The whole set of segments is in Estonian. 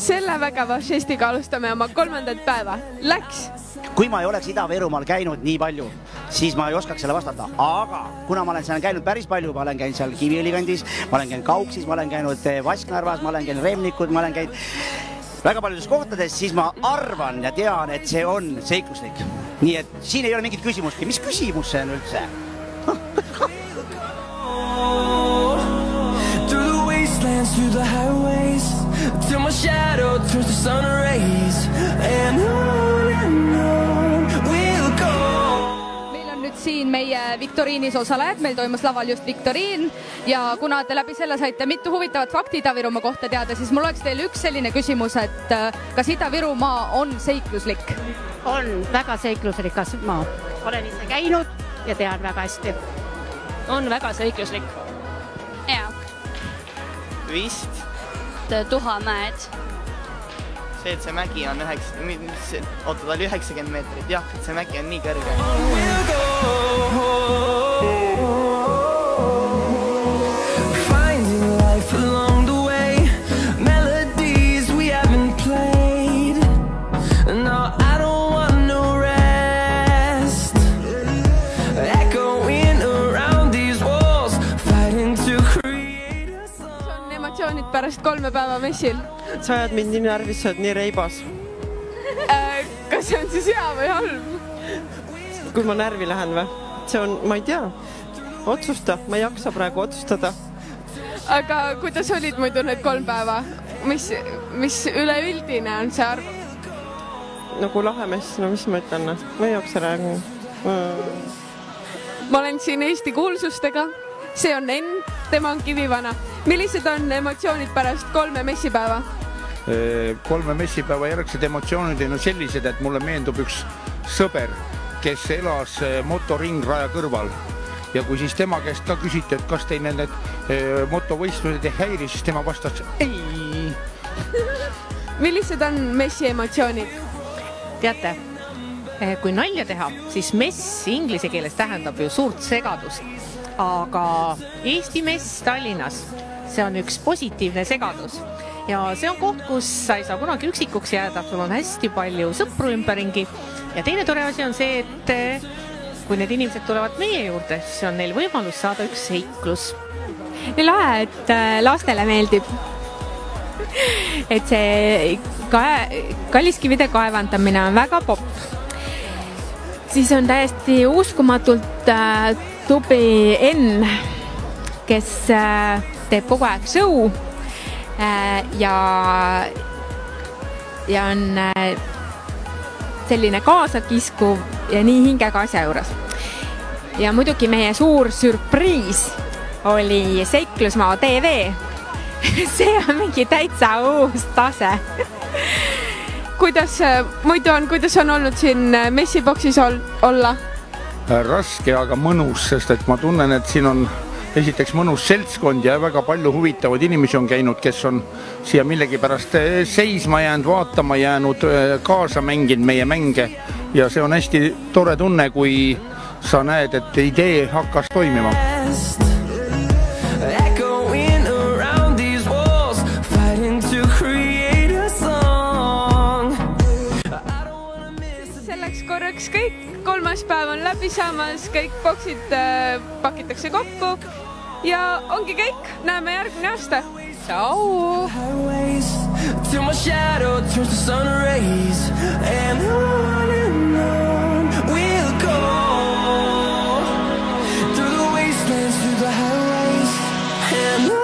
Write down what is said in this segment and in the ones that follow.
Selle vägeva žestiga alustame oma 3. päeva. Läks! Kui ma ei oleks Ida-Virumaal käinud nii palju, siis ma ei oskaks selle vastata. Aga kuna ma olen seal käinud päris palju, ma olen käinud seal Kiviõlikandis, ma olen käinud Kauksis, ma olen käinud Vasknarvas, ma olen käinud Remnikud, ma olen käinud väga paljudes kohtades, siis ma arvan ja tean, et see on seikluslik. Nii et siin ei ole mingit küsimustki. Mis küsimus see on üldse? Through the highways till my shadow turns to sun rays and on we'll go. Meil on nüüd siin meie viktoriinis osalejad, meil toimus laval just viktoriin ja kuna te läbi selle saite mitu huvitavat fakti Ida-Virumaa kohta teada, siis mul oleks teile üks selline küsimus, et kas Ida-Virumaa on seikluslik? On väga seiklusrikas maa. Olen ise käinud ja tean väga hästi. On väga seikluslik. Jaa. Vist. Tuhamäed. See, et see mägi on 90 meetrit. Jah, et see mägi on nii kõrge. Finding life along the way, melodies we haven't played. No, I don't want no rest. Echoing around these walls, fighting to create a song. Emotsioonid pärast 3 päeva messil. Sa ajad mind nii närvis, sa oled nii reibas. Kas see on siis hea või halb? Kui ma närvi lähen või? See on, ma ei tea, otsusta, ma ei jaksa praegu otsustada. Aga kuidas olid muidu need 3 päeva? Mis üleüldine on see arv? Nagu lahemess, no mis ma ütlen? Ma ei jaksa räägi. Ma olen siin Eesti kuulsustega. See on Enn, tema on Kivivana. Millised on emotsioonid pärast 3 messipäeva? 3 messipäeva järgsed emotsioonid on sellised, et mulle meendub üks sõber, kes elas motoringraja kõrval. Ja kui siis tema käest ka küsiti, et kas teil need motovõistlused ei häiri, siis tema vastas ei. Millised on messi emotsioonid? Teate, kui nalja teha, siis mess inglise keeles tähendab ju suurt segadust. Aga Eesti mess Tallinnas, see on üks positiivne segadus. Ja see on koht, kus sa ei saa kunagi üksikuks jääda, sul on hästi palju sõpru ümberringi. Ja teine tore asi on see, et kui need inimesed tulevad meie juurde, siis on neil võimalus saada üks seiklus. Nii lahe, et lastele meeldib. Et see kalliskivide kaevandamine on väga popp. Siis on täiesti uskumatult tubli Enn, kes teeb kogu aeg show ja on selline kaasakiskuv ja nii hingega asja juures. Ja muidugi meie suur surpriis oli Seiklusmaa TV. See on mingi täitsa uus tase. Kuidas on olnud siin messiboksis olla? Raske, aga mõnus, sest et ma tunnen, et siin on esiteks mõnus seltskond ja väga palju huvitavad inimesi on käinud, kes on siia millegi pärast seisma jäänud, vaatama jäänud, kaasa mänginud meie mänge. Ja see on hästi tore tunne, kui sa näed, et idee hakkas toimima. Selleks korraks kõik 3. päev on läbi saamas, kõik boksid pakitakse kokku ja ongi kõik. Näeme järgmine aasta. Tšau! Till my shadow turns to sun rays and on we'll go through the wastelands, through the highways and on.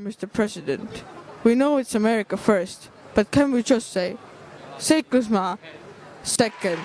Mr. President, we know it's America first, but can we just say, Seiklusmaa second?